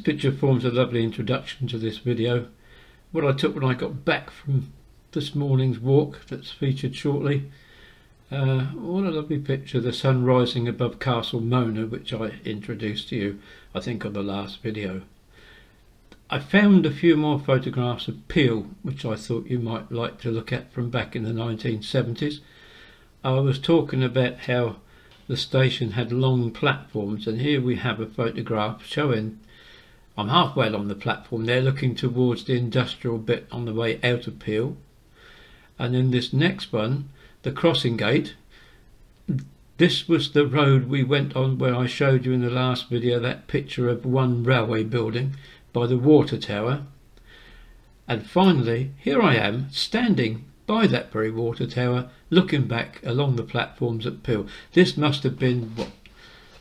picture forms a lovely introduction to this video. What I took when I got back from this morning's walk that's featured shortly. What a lovely picture, the sun rising above Castle Mona, which I introduced to you, I think, on the last video. I found a few more photographs of Peel, which I thought you might like to look at from back in the 1970s. I was talking about how the station had long platforms, and here we have a photograph showing I'm halfway along the platform there, looking towards the industrial bit on the way out of Peel. And then this next one, the crossing gate, this was the road we went on where I showed you in the last video that picture of one railway building by the water tower. And finally, here I am standing by that very water tower looking back along the platforms at Peel. This must have been, what,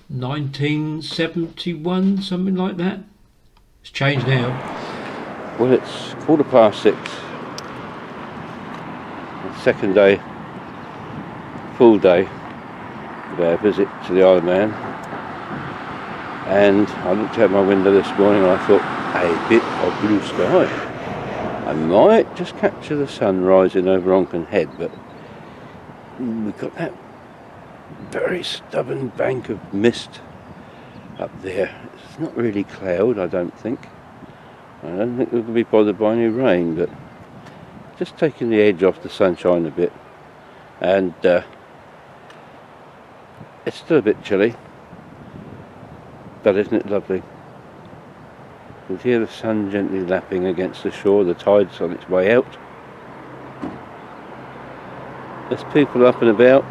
1971, something like that? It's changed now. Well, it's 6:15. The second day, full day of our visit to the Isle of Man. And I looked out my window this morning and I thought, a bit of blue sky. I might just capture the sun rising over Onken Head, but we've got that very stubborn bank of mist up there. It's not really cloud, I don't think. I don't think we're going to be bothered by any rain, but just taking the edge off the sunshine a bit. And it's still a bit chilly, but isn't it lovely? You can hear the sun gently lapping against the shore, the tide's on its way out. There's people up and about.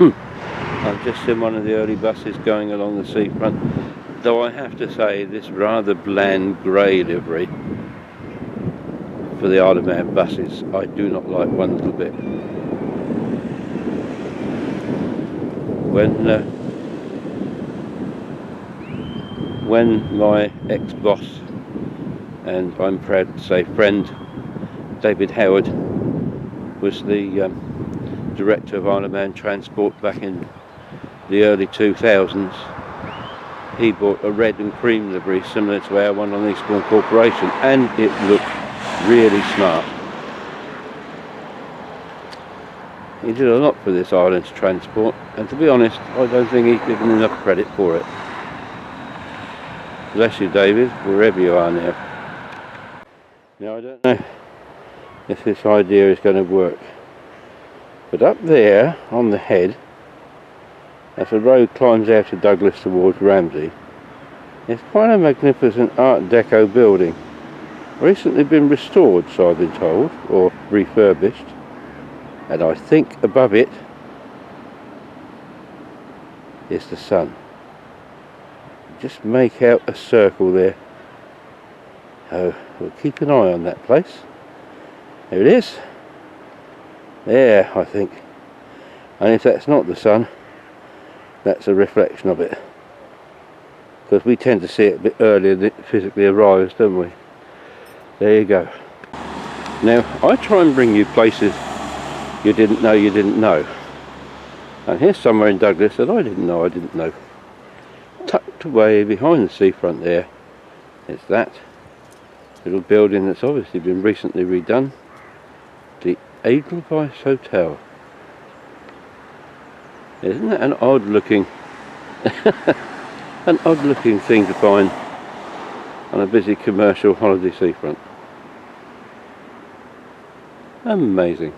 I've just seen one of the early buses going along the seafront, though I have to say this rather bland grey livery for the Isle of Man buses, I do not like one little bit. When my ex-boss, and I'm proud to say friend, David Howard, was the director of Isle of Man Transport back in the early 2000s, he bought a red and cream livery similar to our one on Eastbourne Corporation, and it looked really smart. He did a lot for this island's transport, and to be honest, I don't think he's given enough credit for it. Bless you, David, wherever you are now. Now, I don't know if this idea is going to work, but up there on the head, as the road climbs out of Douglas towards Ramsay, it's quite a magnificent Art Deco building. Recently been restored, so I've been told, or refurbished, and I think above it is the sun. Just make out a circle there. Oh, we'll keep an eye on that place. There it is. There, I think. And if that's not the sun, that's a reflection of it. Because we tend to see it a bit earlier than it physically arrives, don't we? There you go. Now, I try and bring you places you didn't know. And here's somewhere in Douglas that I didn't know. Tucked away behind the seafront there, it's that little building that's obviously been recently redone, the Edelweiss Hotel. Isn't that an odd looking thing to find on a busy commercial holiday seafront? Amazing.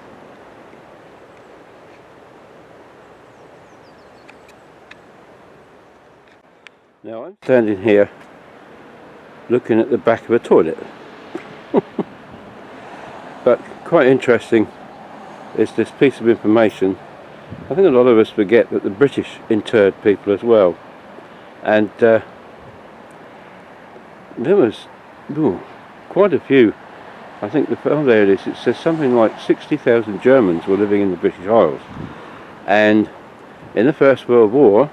Now I'm standing here looking at the back of a toilet. But quite interesting is this piece of information. I think a lot of us forget that the British interred people as well. And there was quite a few. I think the file there it says something like 60,000 Germans were living in the British Isles. And in the First World War,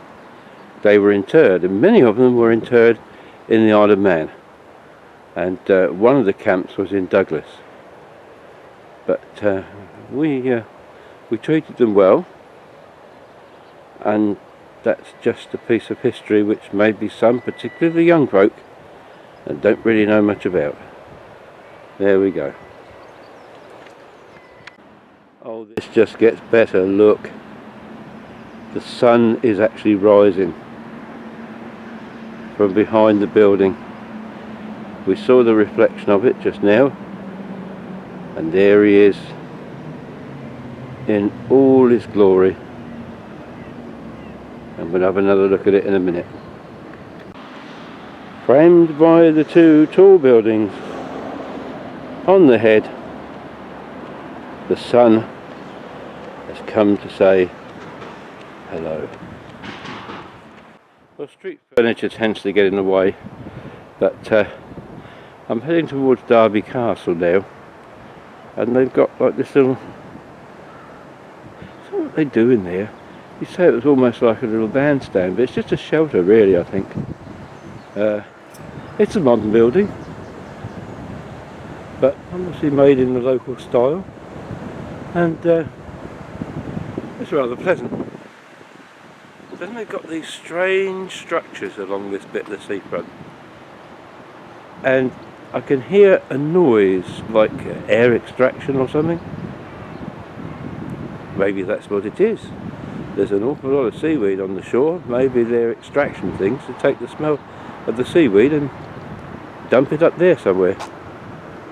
they were interred, and many of them were interred in the Isle of Man. And one of the camps was in Douglas. But we treated them well, and that's just a piece of history which maybe some, particularly the young folk, and don't really know much about. There we go. Oh, this just gets better. Look, the sun is actually rising from behind the building. We saw the reflection of it just now, and there he is in all his glory, and we'll have another look at it in a minute. Framed by the two tall buildings on the head, the sun has come to say hello. Well, street furniture tends to get in the way, but I'm heading towards Derby Castle now, and they've got like this little, I don't know what they do in there. You say it was almost like a little bandstand, but it's just a shelter really, I think. It's a modern building, but obviously made in the local style, and it's rather pleasant. Then they've got these strange structures along this bit of the seafront, and I can hear a noise like air extraction or something. Maybe that's what it is. There's an awful lot of seaweed on the shore. Maybe they're extraction things to take the smell of the seaweed and dump it up there somewhere.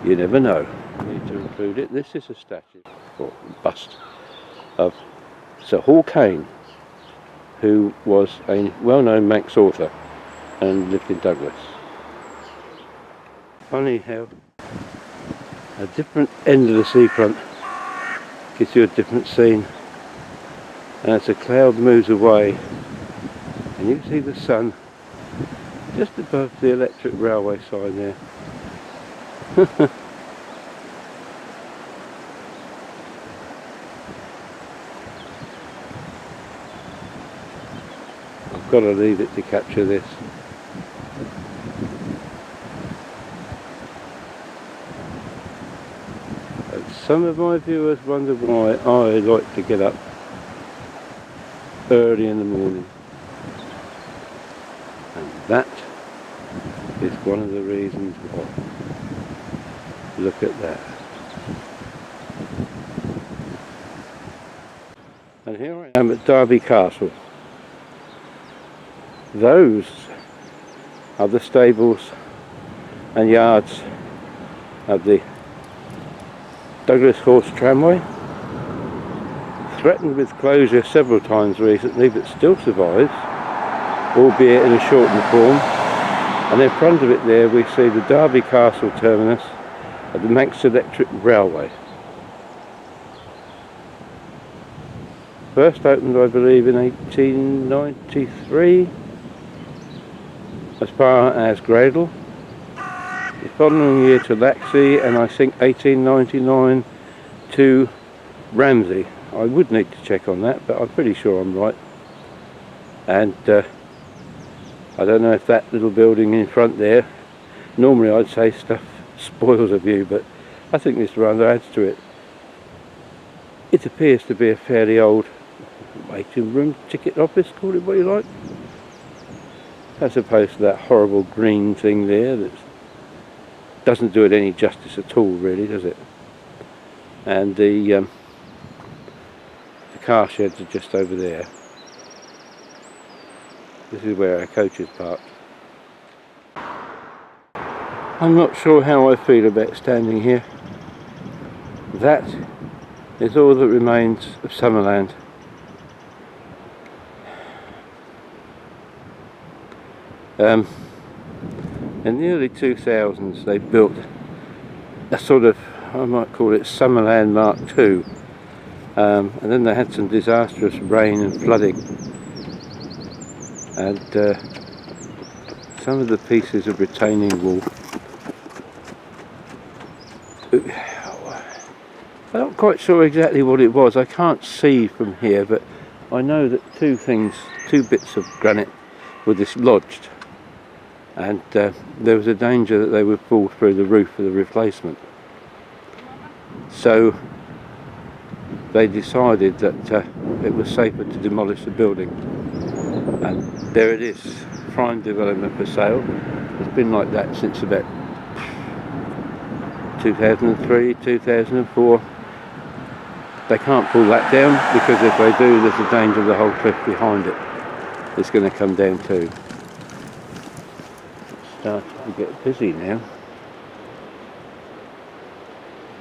You never know. Need to include it. This is a statue or bust of Sir Hall Caine, who was a well-known Manx author and lived in Douglas. Funny how a different end of the seafront gives you a different scene, and as the cloud moves away and you see the sun just above the electric railway sign there. I've got to leave it to capture this. And some of my viewers wonder why I like to get up early in the morning. And that is one of the reasons why. Look at that. And here I am at Derby Castle. Those are the stables and yards of the Douglas Horse Tramway, threatened with closure several times recently, but still survives, albeit in a shortened form. And in front of it there we see the Derby Castle terminus of the Manx Electric Railway. First opened, I believe, in 1893 as far as Gradle. The following year to Laxey, and I think 1899 to Ramsay. I would need to check on that, but I'm pretty sure I'm right. And I don't know if that little building in front there, normally I'd say stuff spoils a view, but I think this rather adds to it. It appears to be a fairly old waiting room, ticket office, call it what you like, as opposed to that horrible green thing there that doesn't do it any justice at all really, does it? And the car sheds are just over there. This is where our coach is parked. I'm not sure how I feel about standing here. That is all that remains of Summerland. In the early 2000s they built a sort of, I might call it Summerland Mark II, and then they had some disastrous rain and flooding, and some of the pieces of retaining wall, I'm not quite sure exactly what it was. I can't see from here, but I know that two bits of granite were dislodged, and there was a danger that they would fall through the roof for the replacement. So they decided that it was safer to demolish the building, and there it is, prime development for sale. It's been like that since about 2003, 2004. They can't pull that down, because if they do, there's a danger the whole cliff behind it is going to come down too. It's starting to get busy now.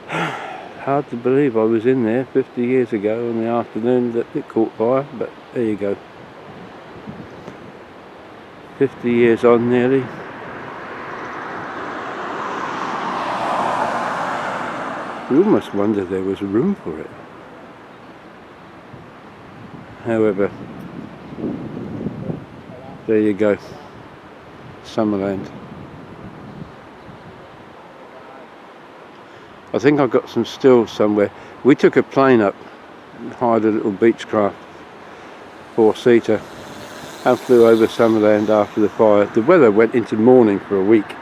Hard to believe I was in there 50 years ago on the afternoon that it caught fire, but there you go. 50 years on nearly. You almost wonder there was room for it. However, there you go. Summerland. I think I've got some stills somewhere. We took a plane up, hired a little Beechcraft 4-seater, and flew over Summerland after the fire. The weather went into mourning for a week.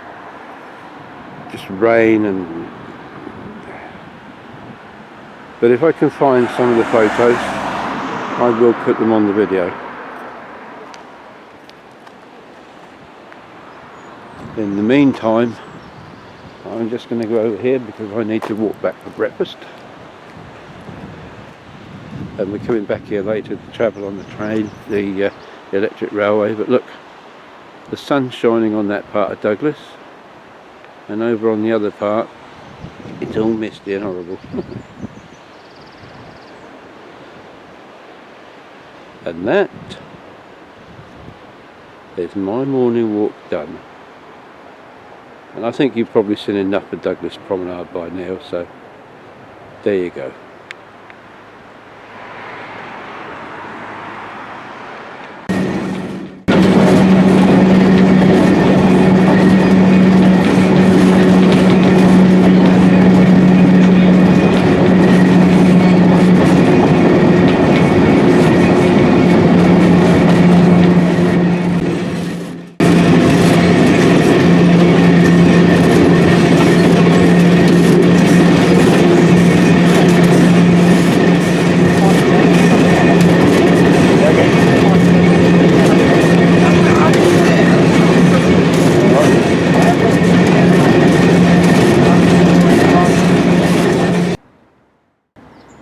Just rain and... But if I can find some of the photos, I will put them on the video. In the meantime, I'm just going to go over here because I need to walk back for breakfast. And we're coming back here later to travel on the train, the electric railway. But look, the sun's shining on that part of Douglas, and over on the other part, it's all misty and horrible. And that is my morning walk done. And I think you've probably seen enough of Douglas Promenade by now, so there you go.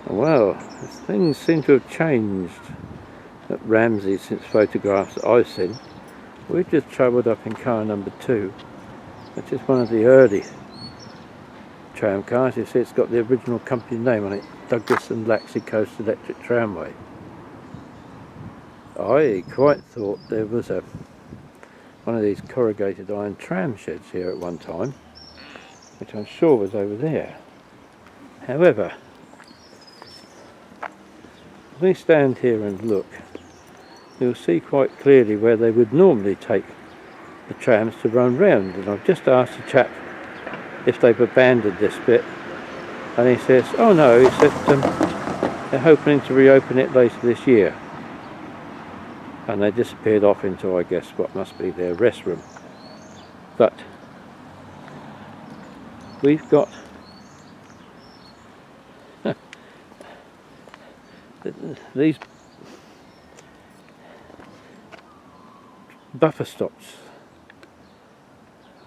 Well, things seem to have changed at Ramsay since photographs that I've seen. We've just travelled up in car number 2, which is one of the early tram cars. You see it's got the original company name on it, Douglas and Laxey Coast Electric Tramway. I quite thought there was one of these corrugated iron tram sheds here at one time, which I'm sure was over there. However, if we stand here and look, you'll see quite clearly where they would normally take the trams to run round. And I've just asked the chap if they've abandoned this bit, and he says, oh no, he said they're hoping to reopen it later this year. And they disappeared off into, I guess, what must be their rest room. But we've got these buffer stops,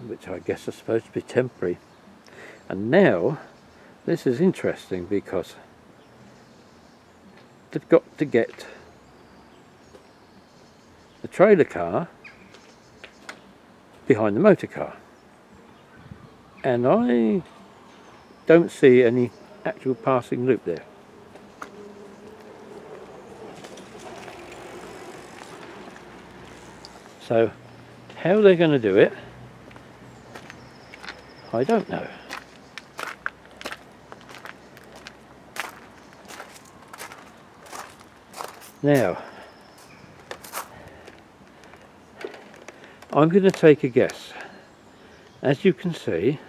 which I guess are supposed to be temporary. And now this is interesting because they've got to get the trailer car behind the motor car, and I don't see any actual passing loop there. So how they're going to do it, I don't know. Now, I'm going to take a guess. As you can see,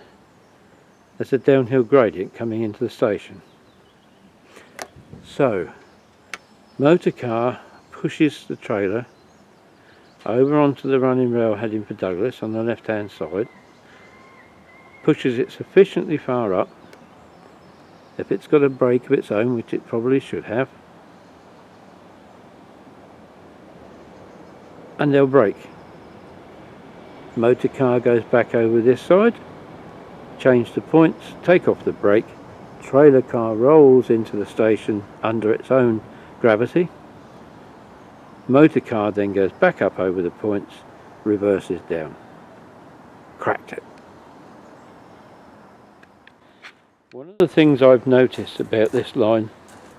there's a downhill gradient coming into the station. So, motor car pushes the trailer over onto the running rail heading for Douglas on the left hand side, pushes it sufficiently far up, if it's got a brake of its own, which it probably should have, and they'll brake. Motor car goes back over this side, change the points, take off the brake, trailer car rolls into the station under its own gravity, motor car then goes back up over the points, reverses down. Cracked it. One of the things I've noticed about this line,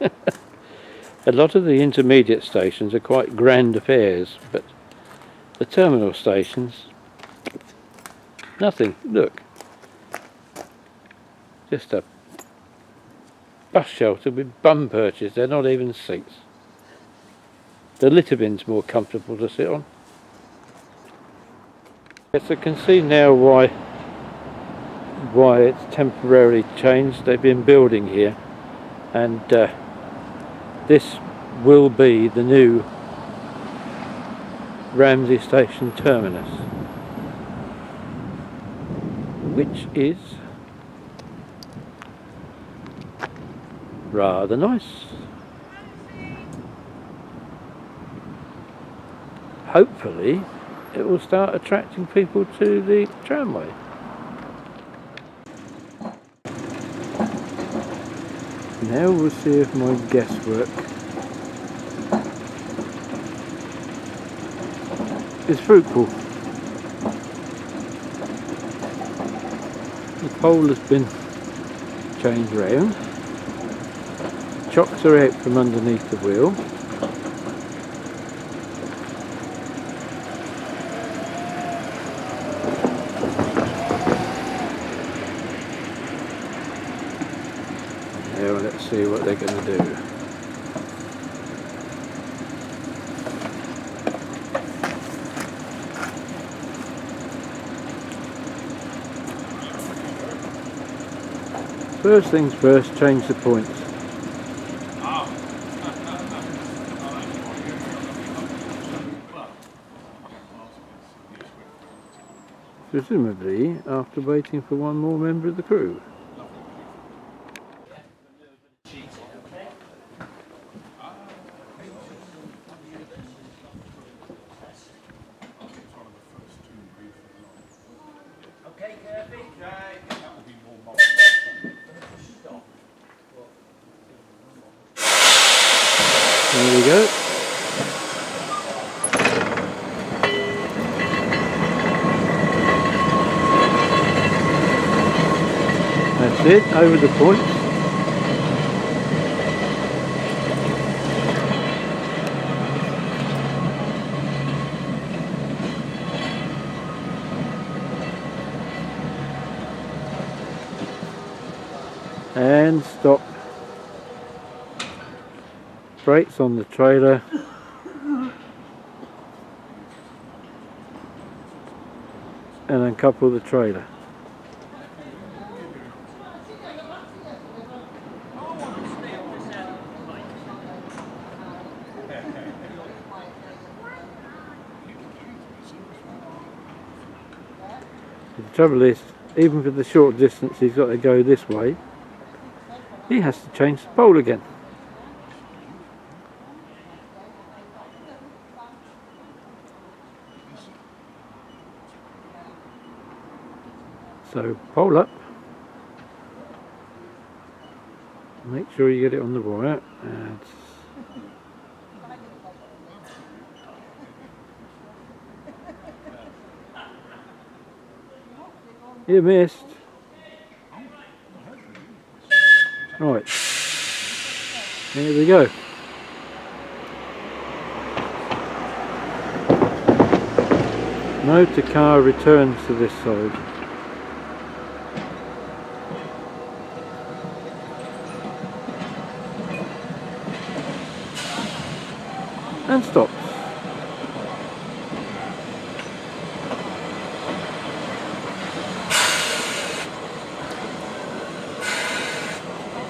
a lot of the intermediate stations are quite grand affairs, but the terminal stations, nothing. Look, just a bus shelter with bum perches. They're not even seats. The litter bin's more comfortable to sit on. Yes, I can see now why it's temporarily changed. They've been building here, and this will be the new Ramsay station terminus, which is rather nice. Hopefully it will start attracting people to the tramway. Now we'll see if my guesswork is fruitful. The pole has been changed round. Chocks are out from underneath the wheel. Now let's see what they're going to do. First things first, change the points. Presumably after waiting for one more member of the crew. There we go. That's it, over the points. And stop. Brakes on the trailer. And uncouple the trailer. The trouble is, even for the short distance he's got to go this way, he has to change the pole again. So pole up, make sure you get it on the wire, and you missed. Right, here we go. Motor car returns to this side. And stops.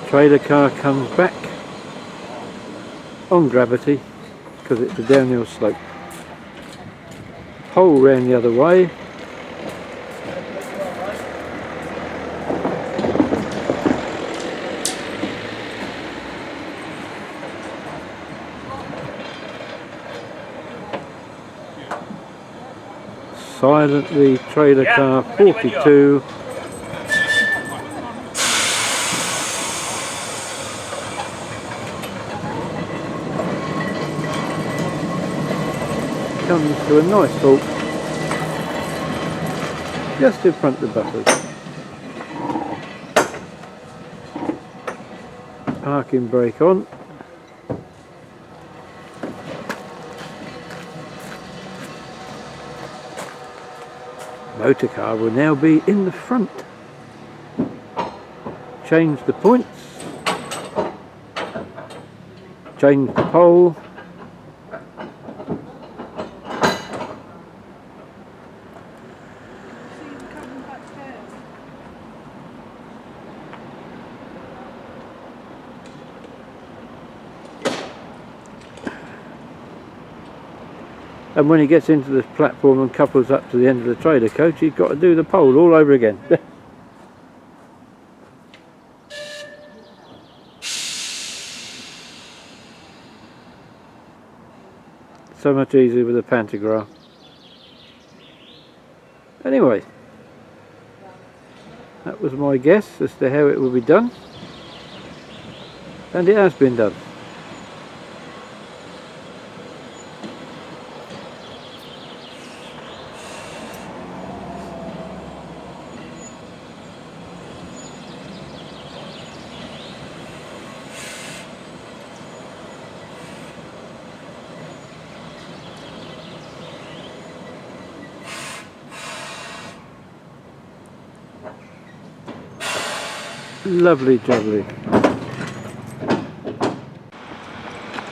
Trailer car comes back on gravity because it's a downhill slope. Pole round the other way. silently trailer car 42 comes to a nice halt just in front of the buses. Parking brake on. Motor car will now be in the front. Change the points. Change the pole. And when he gets into the platform and couples up to the end of the trailer coach, he's got to do the pole all over again. So much easier with a pantograph. Anyway, that was my guess as to how it will be done, and it has been done. Lovely jubbly.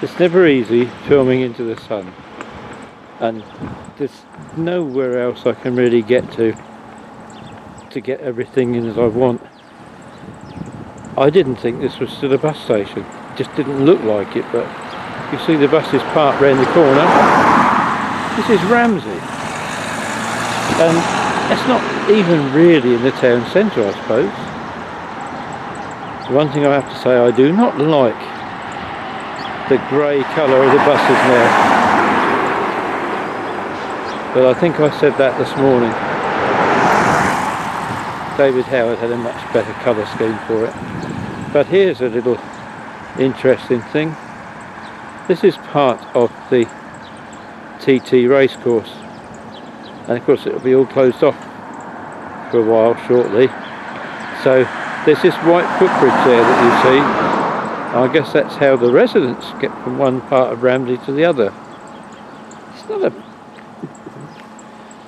It's never easy filming into the sun, and there's nowhere else I can really get to get everything in as I want. I didn't think this was still a bus station, just didn't look like it, but you see the buses parked round the corner. This is Ramsay, and it's not even really in the town centre, I suppose. One thing I have to say, I do not like the grey colour of the buses now, but I think I said that this morning. David Howard had a much better colour scheme for it. But here's a little interesting thing. This is part of the TT racecourse, and of course it will be all closed off for a while shortly. So there's this white footbridge there that you see. I guess that's how the residents get from one part of Ramsay to the other. It's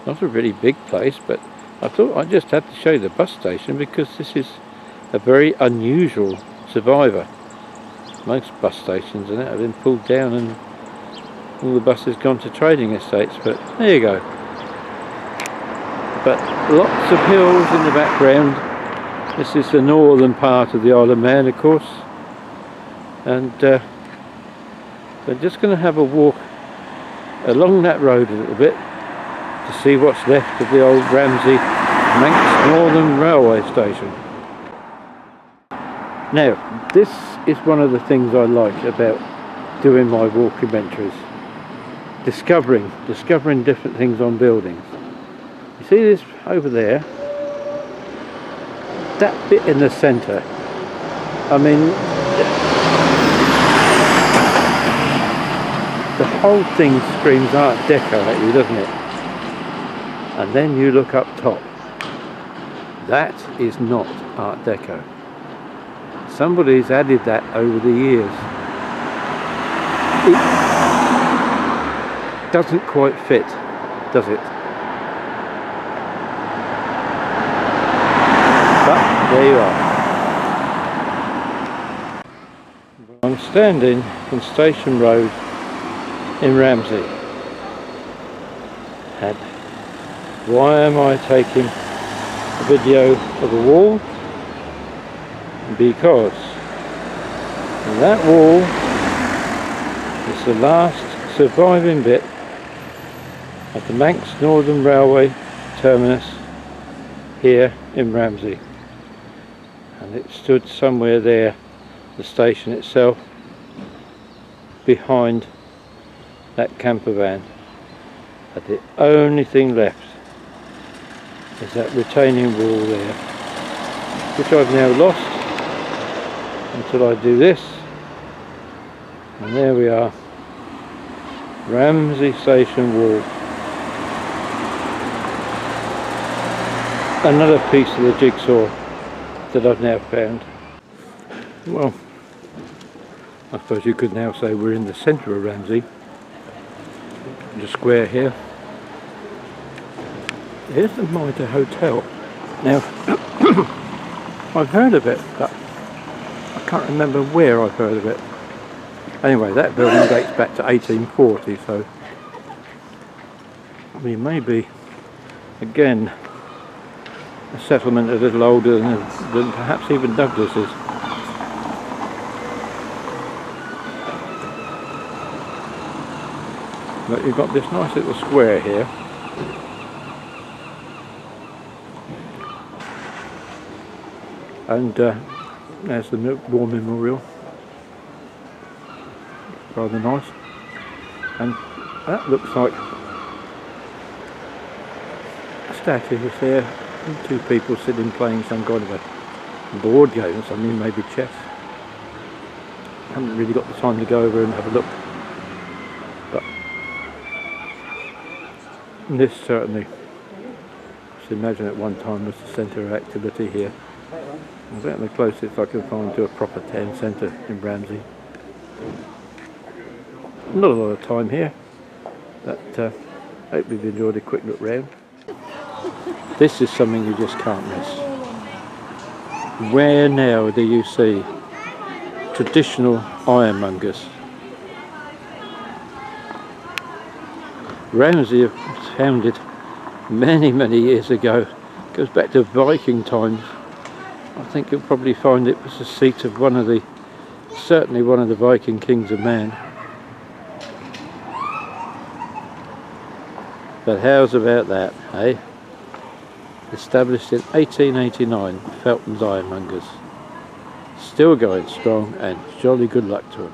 not a really big place, but I thought I just had to show you the bus station because this is a very unusual survivor. Most bus stations and that have been pulled down and all the buses gone to trading estates, but there you go. But lots of hills in the background. This is the northern part of the Isle of Man, of course, and so just going to have a walk along that road a little bit to see what's left of the old Ramsay Manx Northern Railway station. Now, this is one of the things I like about doing my walkumentaries. Discovering different things on buildings. You see this over there? That bit in the centre, I mean, the whole thing screams Art Deco at you, doesn't it? And then you look up top. That is not Art Deco. Somebody's added that over the years. It doesn't quite fit, does it? There you are. I'm standing on Station Road in Ramsay, and why am I taking a video of a wall? Because that wall is the last surviving bit of the Manx Northern Railway terminus here in Ramsay. And it stood somewhere there, the station itself, behind that camper van. But the only thing left is that retaining wall there, which I've now lost until I do this, and there we are, Ramsay Station Wall. Another piece of the jigsaw that I've now found. Well, I suppose you could now say we're in the centre of Ramsay, the square here. Here's the Mitre Hotel. Now, I've heard of it, but I can't remember where I've heard of it. Anyway, that building dates back to 1840, so we may be, again, a settlement a little older than perhaps even Douglas's. But you've got this nice little square here. And there's the War Memorial. Rather nice. And that looks like a statue is there, and two people sitting playing some kind of a board game or something, maybe chess. Haven't really got the time to go over and have a look. But this certainly, just imagine at one time, was the centre of activity here. I think the closest I can find to a proper town centre in Ramsay. Not a lot of time here, but hope you've enjoyed a quick look round. This is something you just can't miss. Where now do you see traditional ironmongers? Ramsay was founded many years ago. It goes back to Viking times. I think you'll probably find it was the seat of certainly one of the Viking kings of Man. But how's about that, eh? Established in 1889, Felton's Ironmongers. Still going strong, and jolly good luck to them.